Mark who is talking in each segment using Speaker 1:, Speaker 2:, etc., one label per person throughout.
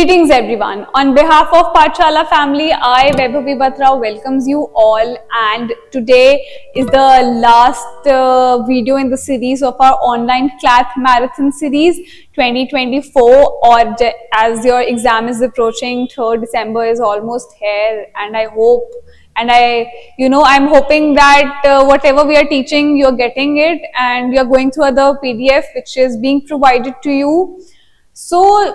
Speaker 1: Greetings everyone. On behalf of Pathshala family, I, Vaibhavi Batra, welcomes you all, and today is the last video in the series of our online CLAT Marathon series 2024, or as your exam is approaching, 3rd December is almost here, and I hope and I'm hoping that whatever we are teaching, you're getting it and you're going through the PDF which is being provided to you.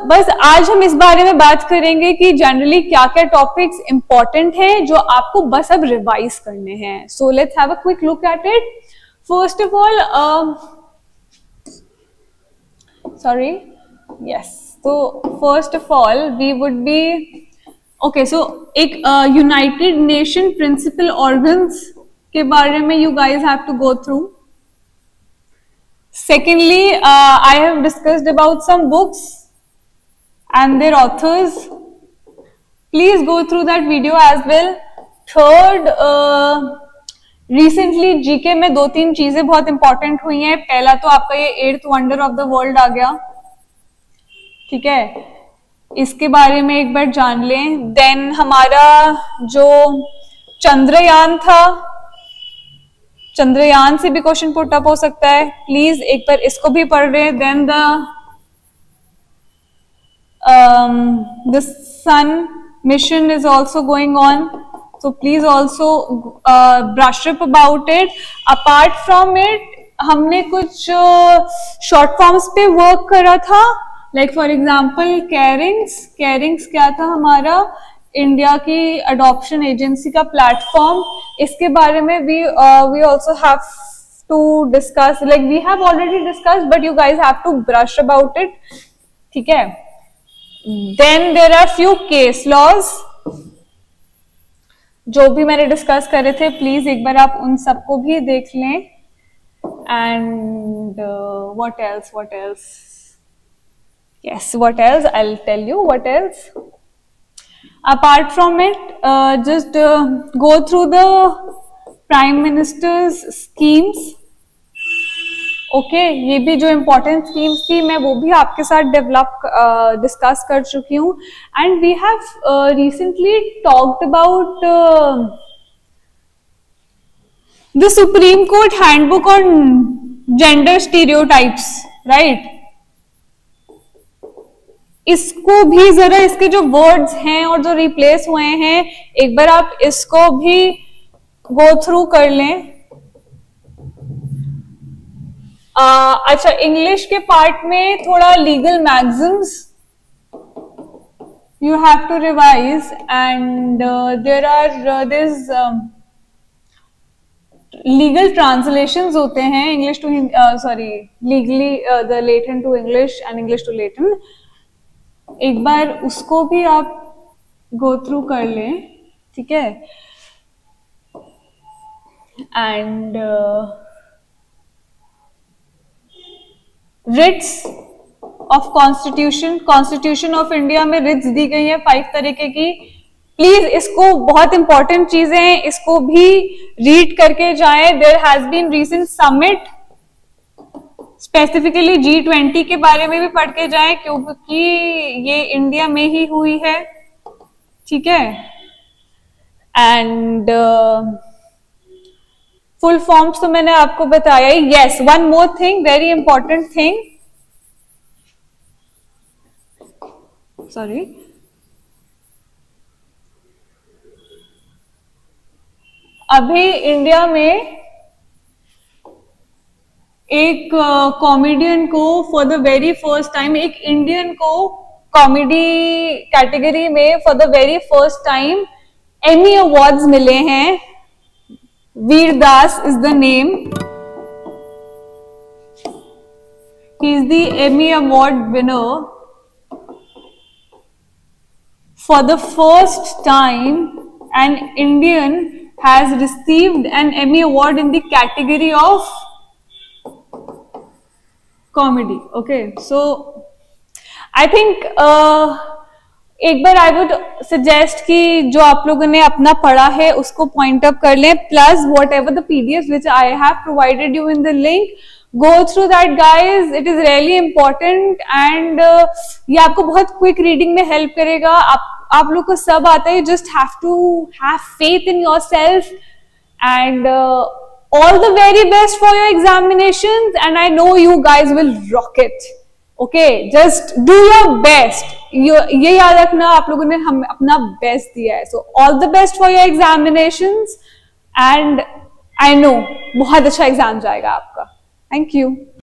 Speaker 1: बस आज हम इस बारे में बात करेंगे कि generally क्या क्या टॉपिक्स इंपॉर्टेंट है जो आपको बस अब रिवाइज करने हैं. So let's have a quick look at it. First of all तो first of all we would be एक यूनाइटेड नेशन प्रिंसिपल ऑर्गन्स के बारे में you guys have to go through. Secondly, I have discussed about some books and their authors. Please go through that video as well. Third, recently GK में 2-3 चीजें बहुत important हुई हैं. पहला तो आपका ये 8th wonder of the world आ गया, ठीक है, इसके बारे में एक बार जान लें. Then हमारा जो चंद्रयान था, चंद्रयान से भी क्वेश्चन पुट अप हो सकता है, प्लीज एक बार इसको भी पढ़ रहे. Then the sun mission is also going on, so please also brush up about it. Apart from it हमने कुछ शॉर्ट फॉर्म्स पे वर्क करा था, लाइक फॉर एग्जाम्पल कैरिंग्स क्या था हमारा, इंडिया की अडॉप्शन एजेंसी का प्लेटफॉर्म. इसके बारे में we also have to discuss, like we have already discuss but you guys have to brush about it, ठीक है. Then there are few case laws जो भी मैंने डिस्कस करे थे, प्लीज एक बार आप उन सबको भी देख लें. And what else yes, what else? I'll tell you what else. Apart from it, just go through the Prime Minister's schemes. Okay, ये भी जो important schemes थी मैं वो भी आपके साथ डिस्कस कर चुकी हूँ. And we have recently talked about the Supreme Court Handbook on Gender Stereotypes, right? इसको भी जरा, इसके जो वर्ड्स हैं और जो रिप्लेस हुए हैं, एक बार आप इसको भी गो थ्रू कर लें. अच्छा, इंग्लिश के पार्ट में थोड़ा legal magazines you have to revise, and there are this legal translations होते हैं, English to legally the Latin to English and English to Latin. एक बार उसको भी आप गो थ्रू कर लें, ठीक है. And writs of Constitution of India में रिट्स दी गई है 5 तरीके की. प्लीज इसको, बहुत इंपॉर्टेंट चीजें हैं, इसको भी रीड करके जाएं. There has been recent summit, specifically G20 के बारे में भी पढ़ के जाएं क्योंकि ये इंडिया में ही हुई है, ठीक है. एंड फुल फॉर्म्स तो मैंने आपको बताया ही. Yes, one more thing, very important thing, अभी इंडिया में एक कॉमेडियन को for the very first time, एक इंडियन को कॉमेडी कैटेगरी में for the very first time Emmy awards मिले हैं. Vir Das is the name. He is the Emmy award winner. For the first time an Indian has received an Emmy award in the category of comedy. Okay, so I think एक बार I would suggest कि जो आप लोगों ने अपना पढ़ा है उसको पॉइंट अप कर लें, plus what ever the PDF which I have provided you in the link, go through that guys, it is really important and ये आपको बहुत quick reading में help करेगा. आप लोग को सब आता है, you just have to have faith in yourself and all the very best for your examinations and I know you guys will rock it. Okay, just do your best. ये याद रखना आप लोगों ने हम अपना best दिया है. So all the best for your examinations and I know बहुत अच्छा एग्जाम जाएगा आपका. Thank you.